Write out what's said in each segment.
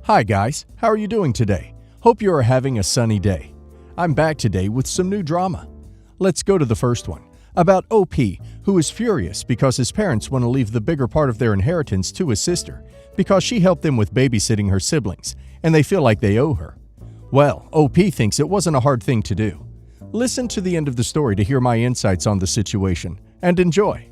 Hi guys, how are you doing today? Hope you are having a sunny day. I'm back today with some new drama. Let's go to the first one, about OP, who is furious because his parents want to leave the bigger part of their inheritance to his sister because she helped them with babysitting her siblings, and they feel like they owe her. Well, OP thinks it wasn't a hard thing to do. Listen to the end of the story to hear my insights on the situation, and enjoy.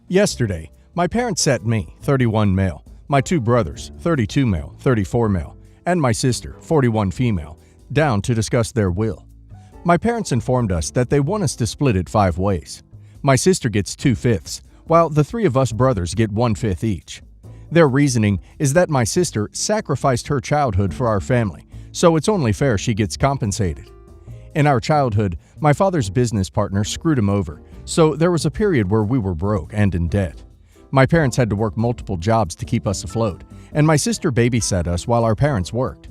Yesterday, my parents sat me, 31 male, my two brothers, 32 male, 34 male, and my sister, 41 female, down to discuss their will. My parents informed us that they want us to split it 5 ways. My sister gets 2/5, while the 3 of us brothers get 1/5 each. Their reasoning is that my sister sacrificed her childhood for our family, so it's only fair she gets compensated. In our childhood, my father's business partner screwed him over, so there was a period where we were broke and in debt. My parents had to work multiple jobs to keep us afloat, and my sister babysat us while our parents worked.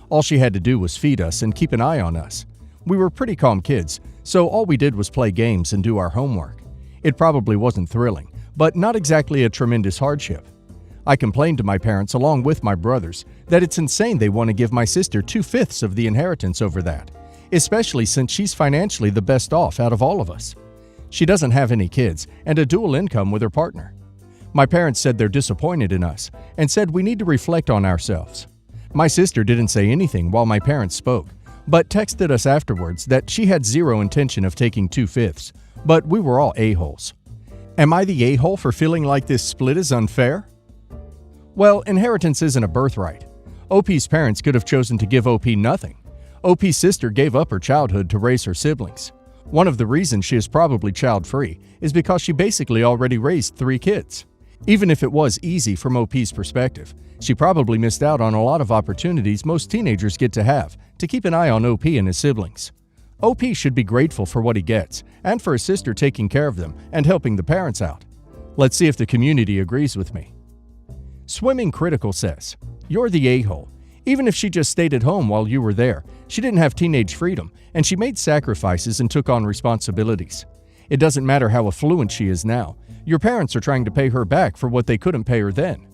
All she had to do was feed us and keep an eye on us. We were pretty calm kids, so all we did was play games and do our homework. It probably wasn't thrilling, but not exactly a tremendous hardship. I complained to my parents along with my brothers that it's insane they want to give my sister 2/5 of the inheritance over that, especially since she's financially the best off out of all of us. She doesn't have any kids and a dual income with her partner. My parents said they're disappointed in us and said we need to reflect on ourselves. My sister didn't say anything while my parents spoke, but texted us afterwards that she had zero intention of taking 2/5, but we were all a-holes. Am I the a-hole for feeling like this split is unfair? Well, inheritance isn't a birthright. OP's parents could have chosen to give OP nothing. OP's sister gave up her childhood to raise her siblings. One of the reasons she is probably child-free is because she basically already raised 3 kids. Even if it was easy from OP's perspective, she probably missed out on a lot of opportunities most teenagers get to have to keep an eye on OP and his siblings. OP should be grateful for what he gets and for his sister taking care of them and helping the parents out. Let's see if the community agrees with me. Swimming Critical says, "You're the a-hole. Even if she just stayed at home while you were there, she didn't have teenage freedom and she made sacrifices and took on responsibilities. It doesn't matter how affluent she is now. Your parents are trying to pay her back for what they couldn't pay her then."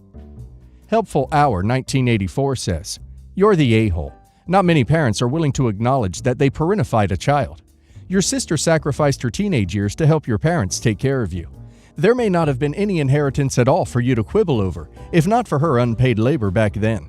Helpful Hour 1984 says, "You're the a-hole. Not many parents are willing to acknowledge that they parentified a child. Your sister sacrificed her teenage years to help your parents take care of you. There may not have been any inheritance at all for you to quibble over, if not for her unpaid labor back then."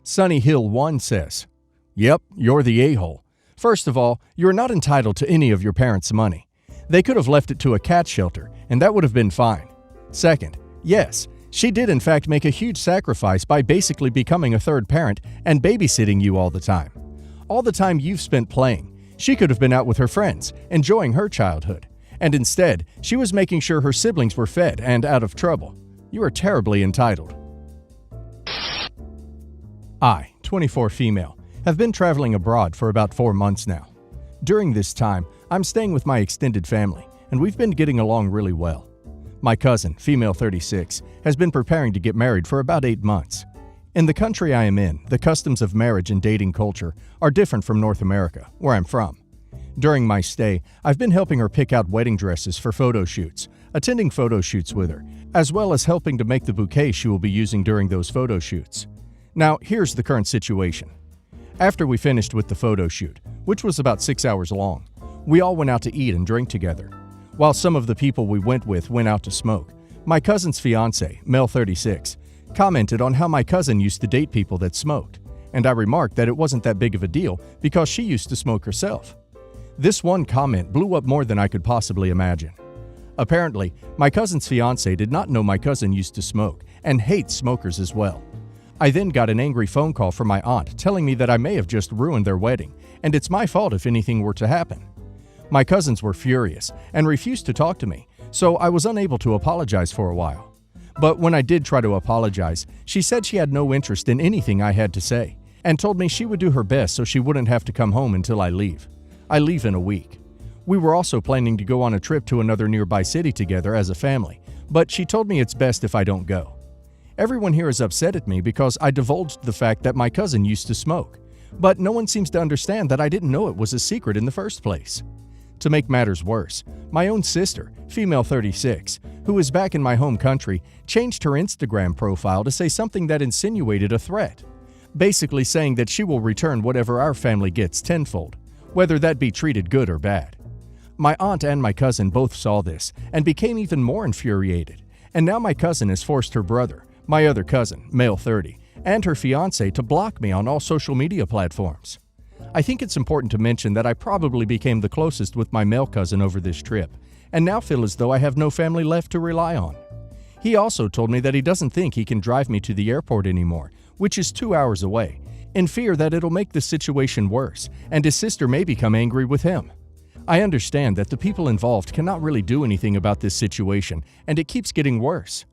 Sunny Hill 1 says, "Yep, you're the a-hole. First of all, you're not entitled to any of your parents' money. They could have left it to a cat shelter, and that would have been fine. Second, yes, she did in fact make a huge sacrifice by basically becoming a third parent and babysitting you all the time. All the time you've spent playing, she could have been out with her friends, enjoying her childhood. And instead, she was making sure her siblings were fed and out of trouble. You are terribly entitled." I, 24 female, have been traveling abroad for about 4 months now. During this time, I'm staying with my extended family, and we've been getting along really well. My cousin, female 36, has been preparing to get married for about 8 months. In the country I am in, the customs of marriage and dating culture are different from North America, where I'm from. During my stay, I've been helping her pick out wedding dresses for photo shoots, attending photo shoots with her, as well as helping to make the bouquet she will be using during those photo shoots. Now, here's the current situation. After we finished with the photo shoot, which was about 6 hours long, we all went out to eat and drink together. While some of the people we went with went out to smoke, my cousin's fiancé, male 36, commented on how my cousin used to date people that smoked, and I remarked that it wasn't that big of a deal because she used to smoke herself. This one comment blew up more than I could possibly imagine. Apparently, my cousin's fiancé did not know my cousin used to smoke and hates smokers as well. I then got an angry phone call from my aunt telling me that I may have just ruined their wedding, and it's my fault if anything were to happen. My cousins were furious and refused to talk to me, so I was unable to apologize for a while. But when I did try to apologize, she said she had no interest in anything I had to say, and told me she would do her best so she wouldn't have to come home until I leave. I leave in a week. We were also planning to go on a trip to another nearby city together as a family, but she told me it's best if I don't go. Everyone here is upset at me because I divulged the fact that my cousin used to smoke, but no one seems to understand that I didn't know it was a secret in the first place. To make matters worse, my own sister, female 36, who is back in my home country, changed her Instagram profile to say something that insinuated a threat, basically saying that she will return whatever our family gets tenfold, whether that be treated good or bad. My aunt and my cousin both saw this and became even more infuriated, and now my cousin has forced her brother, my other cousin, male 30, and her fiancé to block me on all social media platforms. I think it's important to mention that I probably became the closest with my male cousin over this trip, and now feel as though I have no family left to rely on. He also told me that he doesn't think he can drive me to the airport anymore, which is 2 hours away, in fear that it'll make the situation worse, and his sister may become angry with him. I understand that the people involved cannot really do anything about this situation, and it keeps getting worse.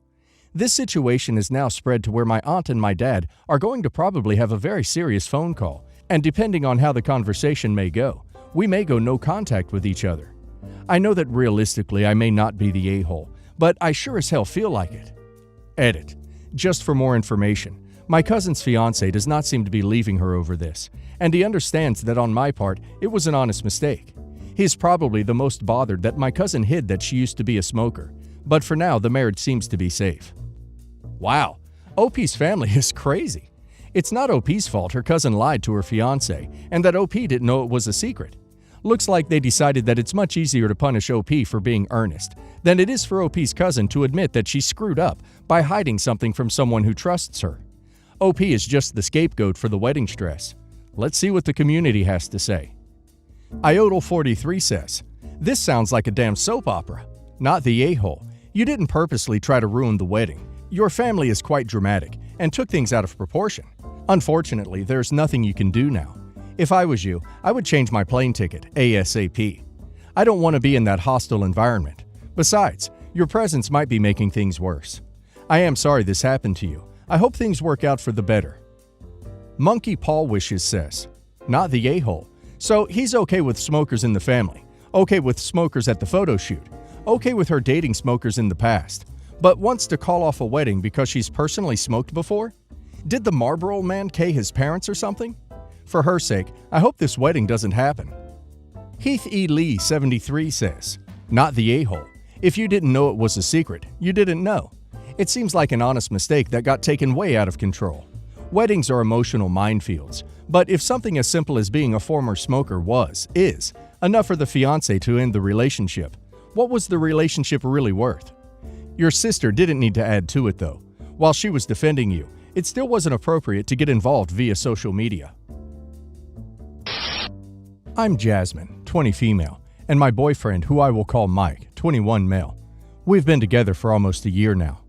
This situation is now spread to where my aunt and my dad are going to probably have a very serious phone call, and depending on how the conversation may go, we may go no contact with each other. I know that realistically I may not be the a-hole, but I sure as hell feel like it. Edit. Just for more information, my cousin's fiancé does not seem to be leaving her over this, and he understands that on my part, it was an honest mistake. He's probably the most bothered that my cousin hid that she used to be a smoker, but for now the marriage seems to be safe. Wow, OP's family is crazy. It's not OP's fault her cousin lied to her fiancé and that OP didn't know it was a secret. Looks like they decided that it's much easier to punish OP for being earnest than it is for OP's cousin to admit that she screwed up by hiding something from someone who trusts her. OP is just the scapegoat for the wedding stress. Let's see what the community has to say. Iodal43 says, "This sounds like a damn soap opera. Not the a-hole. You didn't purposely try to ruin the wedding. Your family is quite dramatic and took things out of proportion. Unfortunately, there's nothing you can do now. If I was you, I would change my plane ticket ASAP. I don't want to be in that hostile environment. Besides, your presence might be making things worse. I am sorry this happened to you. I hope things work out for the better." Monkey Paul Wishes says, "Not the a-hole. So he's okay with smokers in the family, okay with smokers at the photo shoot, okay with her dating smokers in the past, but wants to call off a wedding because she's personally smoked before? Did the Marlboro man K his parents or something? For her sake, I hope this wedding doesn't happen." Heath E. Lee 73 says, "Not the a-hole. If you didn't know it was a secret, you didn't know. It seems like an honest mistake that got taken way out of control. Weddings are emotional minefields, but if something as simple as being a former smoker is enough for the fiancé to end the relationship, what was the relationship really worth? Your sister didn't need to add to it though. While she was defending you, it still wasn't appropriate to get involved via social media." I'm Jasmine, 20 female, and my boyfriend, who I will call Mike, 21 male. We've been together for almost a year now.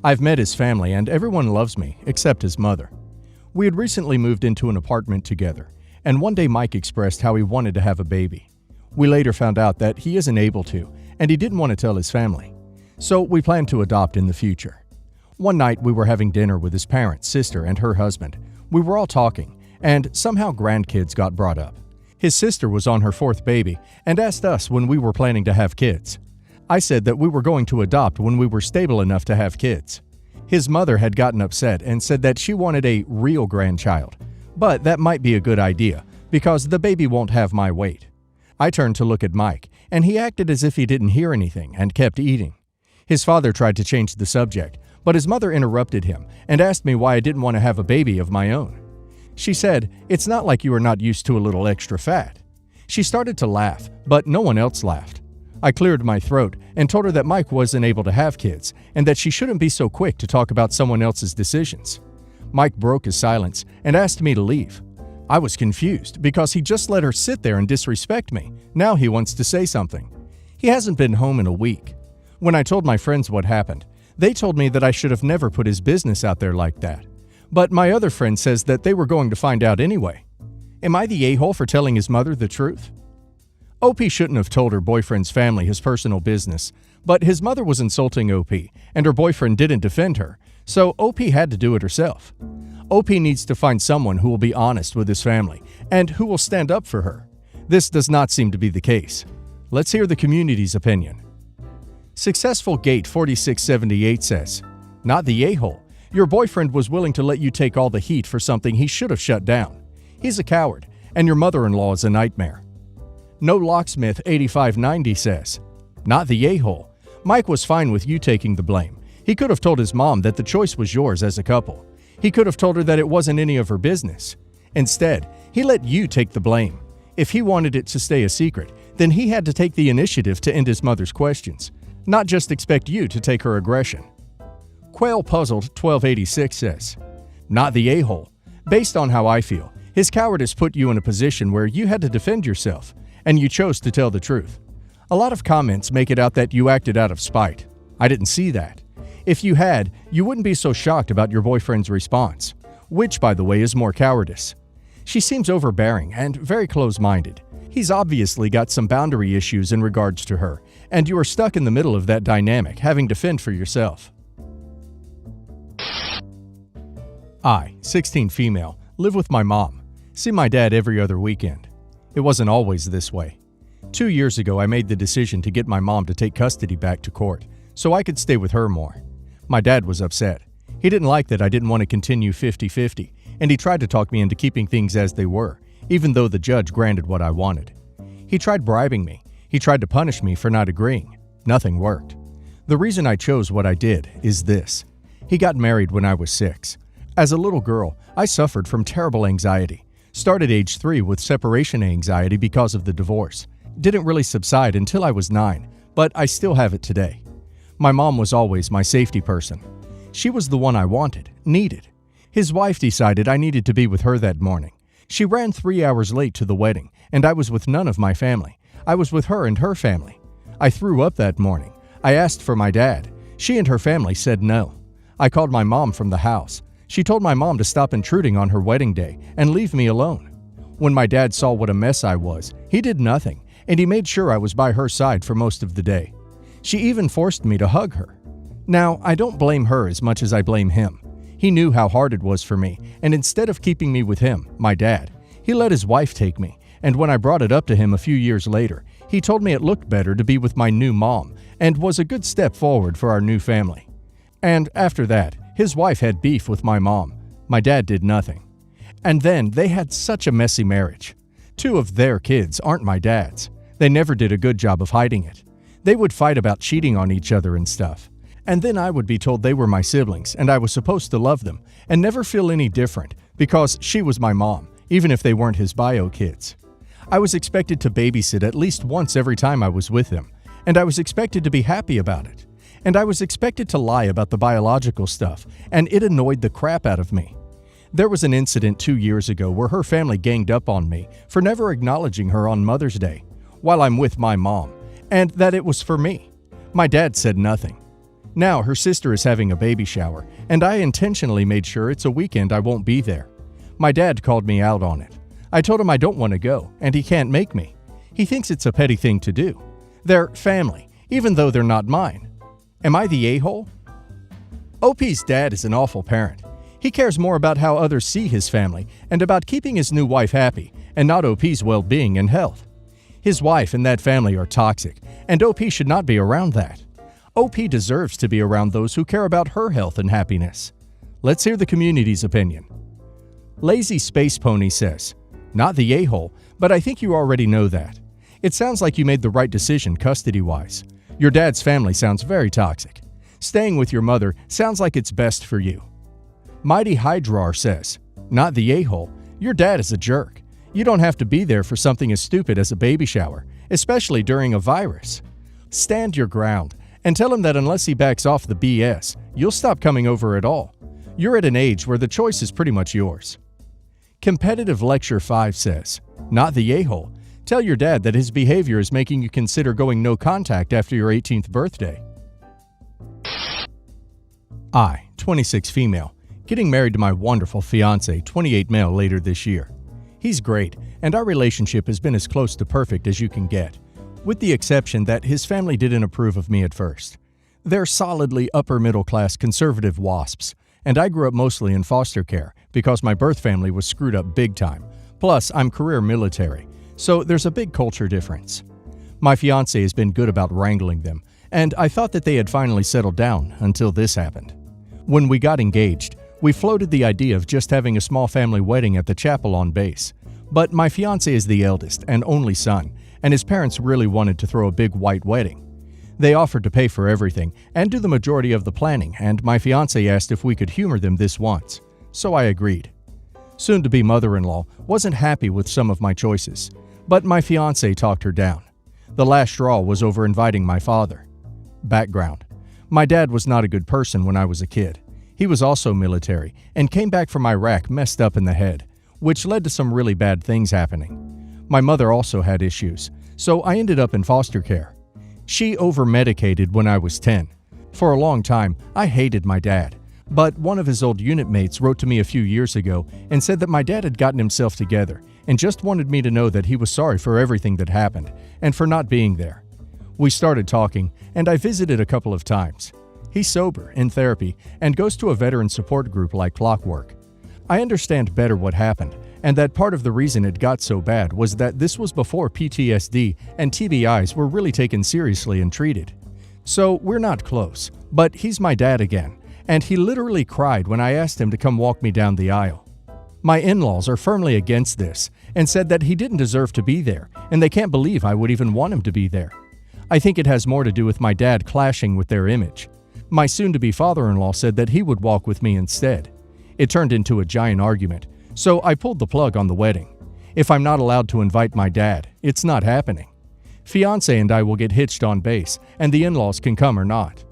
I've met his family and everyone loves me, except his mother. We had recently moved into an apartment together, and one day Mike expressed how he wanted to have a baby. We later found out that he isn't able to, and he didn't want to tell his family. So we planned to adopt in the future. One night we were having dinner with his parents, sister, and her husband. We were all talking, and somehow grandkids got brought up. His sister was on her 4th baby and asked us when we were planning to have kids. I said that we were going to adopt when we were stable enough to have kids. His mother had gotten upset and said that she wanted a real grandchild, but that might be a good idea because the baby won't have my weight. I turned to look at Mike, and he acted as if he didn't hear anything and kept eating. His father tried to change the subject, but his mother interrupted him and asked me why I didn't want to have a baby of my own. She said, "It's not like you are not used to a little extra fat." She started to laugh, but no one else laughed. I cleared my throat and told her that Mike wasn't able to have kids and that she shouldn't be so quick to talk about someone else's decisions. Mike broke his silence and asked me to leave. I was confused because he just let her sit there and disrespect me. Now he wants to say something. He hasn't been home in a week. When I told my friends what happened, they told me that I should have never put his business out there like that. But my other friend says that they were going to find out anyway. Am I the a-hole for telling his mother the truth? OP shouldn't have told her boyfriend's family his personal business, but his mother was insulting OP, and her boyfriend didn't defend her, so OP had to do it herself. OP needs to find someone who will be honest with his family and who will stand up for her. This does not seem to be the case. Let's hear the community's opinion. Successful Gate 4678 says, "Not the a-hole. Your boyfriend was willing to let you take all the heat for something he should have shut down. He's a coward, and your mother-in-law is a nightmare." No Locksmith 8590 says, "Not the a-hole. Mike was fine with you taking the blame. He could have told his mom that the choice was yours as a couple. He could have told her that it wasn't any of her business. Instead, he let you take the blame. If he wanted it to stay a secret, then he had to take the initiative to end his mother's questions, not just expect you to take her aggression." Quail Puzzled 1286 says, "Not the a-hole. Based on how I feel, his cowardice put you in a position where you had to defend yourself, and you chose to tell the truth. A lot of comments make it out that you acted out of spite. I didn't see that. If you had, you wouldn't be so shocked about your boyfriend's response, which, by the way, is more cowardice. She seems overbearing and very close-minded. He's obviously got some boundary issues in regards to her, and you are stuck in the middle of that dynamic, having to fend for yourself." I, 16 female, live with my mom. See my dad every other weekend. It wasn't always this way. 2 years ago, I made the decision to get my mom to take custody back to court, so I could stay with her more. My dad was upset. He didn't like that I didn't want to continue 50-50, and he tried to talk me into keeping things as they were, even though the judge granted what I wanted. He tried bribing me. He tried to punish me for not agreeing. Nothing worked. The reason I chose what I did is this. He got married when I was 6. As a little girl, I suffered from terrible anxiety. Started age 3 with separation anxiety because of the divorce. Didn't really subside until I was 9, but I still have it today. My mom was always my safety person. She was the one I wanted, needed. His wife decided I needed to be with her that morning. She ran 3 hours late to the wedding, and I was with none of my family. I was with her and her family. I threw up that morning. I asked for my dad. She and her family said no. I called my mom from the house. She told my mom to stop intruding on her wedding day and leave me alone. When my dad saw what a mess I was, he did nothing, and he made sure I was by her side for most of the day. She even forced me to hug her. Now, I don't blame her as much as I blame him. He knew how hard it was for me, and instead of keeping me with him, my dad, he let his wife take me, and when I brought it up to him a few years later, he told me it looked better to be with my new mom and was a good step forward for our new family. And after that, his wife had beef with my mom. My dad did nothing. And then they had such a messy marriage. 2 of their kids aren't my dad's. They never did a good job of hiding it. They would fight about cheating on each other and stuff. And then I would be told they were my siblings and I was supposed to love them and never feel any different because she was my mom, even if they weren't his bio kids. I was expected to babysit at least once every time I was with them, and I was expected to be happy about it. And I was expected to lie about the biological stuff, and it annoyed the crap out of me. There was an incident 2 years ago where her family ganged up on me for never acknowledging her on Mother's Day, while I'm with my mom, and that it was for me. My dad said nothing. Now her sister is having a baby shower, and I intentionally made sure it's a weekend I won't be there. My dad called me out on it. I told him I don't want to go, and he can't make me. He thinks it's a petty thing to do. They're family, even though they're not mine. Am I the a-hole? OP's dad is an awful parent. He cares more about how others see his family and about keeping his new wife happy and not OP's well-being and health. His wife and that family are toxic, and OP should not be around that. OP deserves to be around those who care about her health and happiness. Let's hear the community's opinion. Lazy Space Pony says, "Not the a-hole, but I think you already know that. It sounds like you made the right decision custody-wise. Your dad's family sounds very toxic. Staying with your mother sounds like it's best for you." Mighty Hydrar says, "Not the a-hole. Your dad is a jerk. You don't have to be there for something as stupid as a baby shower, especially during a virus. Stand your ground and tell him that unless he backs off the BS, you'll stop coming over at all. You're at an age where the choice is pretty much yours." Competitive Lecture 5 says, "Not the a-hole. Tell your dad that his behavior is making you consider going no contact after your 18th birthday." I, 26 female, getting married to my wonderful fiancé, 28 male, later this year. He's great, and our relationship has been as close to perfect as you can get, with the exception that his family didn't approve of me at first. They're solidly upper-middle-class conservative wasps, and I grew up mostly in foster care because my birth family was screwed up big time. Plus, I'm career military, so there's a big culture difference. My fiancé has been good about wrangling them, and I thought that they had finally settled down until this happened. When we got engaged, we floated the idea of just having a small family wedding at the chapel on base. But my fiancé is the eldest and only son, and his parents really wanted to throw a big white wedding. They offered to pay for everything and do the majority of the planning, and my fiancé asked if we could humor them this once, so I agreed. Soon-to-be mother-in-law wasn't happy with some of my choices, but my fiancé talked her down. The last straw was over inviting my father. Background: my dad was not a good person when I was a kid. He was also military and came back from Iraq messed up in the head, which led to some really bad things happening. My mother also had issues, so I ended up in foster care. She over-medicated when I was 10. For a long time, I hated my dad, but one of his old unit mates wrote to me a few years ago and said that my dad had gotten himself together and just wanted me to know that he was sorry for everything that happened and for not being there. We started talking, and I visited a couple of times. He's sober, in therapy, and goes to a veteran support group like clockwork. I understand better what happened, and that part of the reason it got so bad was that this was before PTSD and TBIs were really taken seriously and treated. So we're not close, but he's my dad again, and he literally cried when I asked him to come walk me down the aisle. My in-laws are firmly against this and said that he didn't deserve to be there, and they can't believe I would even want him to be there. I think it has more to do with my dad clashing with their image. My soon-to-be father-in-law said that he would walk with me instead. It turned into a giant argument, so I pulled the plug on the wedding. If I'm not allowed to invite my dad, it's not happening. Fiancé and I will get hitched on base, and the in-laws can come or not.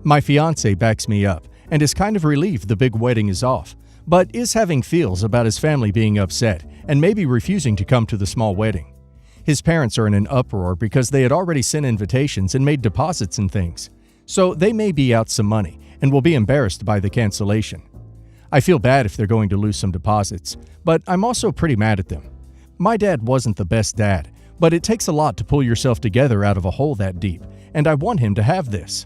My fiancé backs me up and is kind of relieved the big wedding is off, but is having feels about his family being upset and maybe refusing to come to the small wedding. His parents are in an uproar because they had already sent invitations and made deposits and things, so they may be out some money and will be embarrassed by the cancellation. I feel bad if they're going to lose some deposits, but I'm also pretty mad at them. My dad wasn't the best dad, but it takes a lot to pull yourself together out of a hole that deep, and I want him to have this.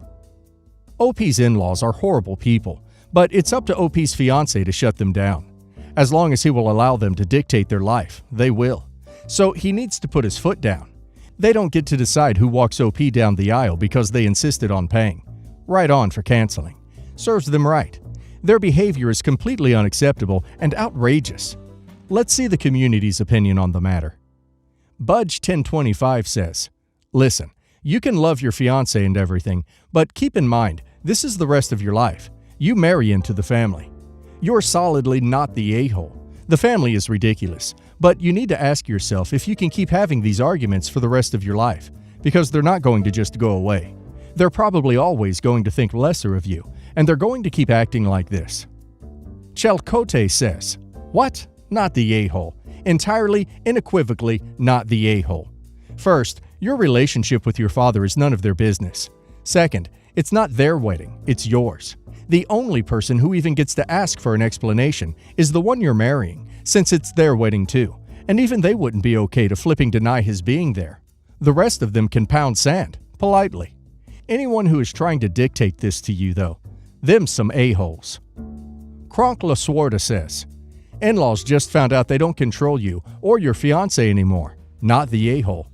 OP's in-laws are horrible people, but it's up to OP's fiancé to shut them down. As long as he will allow them to dictate their life, they will. So he needs to put his foot down. They don't get to decide who walks OP down the aisle because they insisted on paying. Right on for canceling. Serves them right. Their behavior is completely unacceptable and outrageous. Let's see the community's opinion on the matter. Budge 1025 says, "Listen, you can love your fiancé and everything, but keep in mind, this is the rest of your life. You marry into the family. You're solidly not the a-hole. The family is ridiculous, but you need to ask yourself if you can keep having these arguments for the rest of your life, because they're not going to just go away. They're probably always going to think lesser of you, and they're going to keep acting like this." Chelcote says, "What? Not the a-hole. Entirely, unequivocally not the a-hole. First, your relationship with your father is none of their business. Second, it's not their wedding, it's yours. The only person who even gets to ask for an explanation is the one you're marrying, since it's their wedding too, and even they wouldn't be okay to flipping deny his being there. The rest of them can pound sand, politely. Anyone who is trying to dictate this to you, though, them's some a-holes." Kronk Laswarda says, "In-laws just found out they don't control you or your fiancé anymore. Not the a-hole.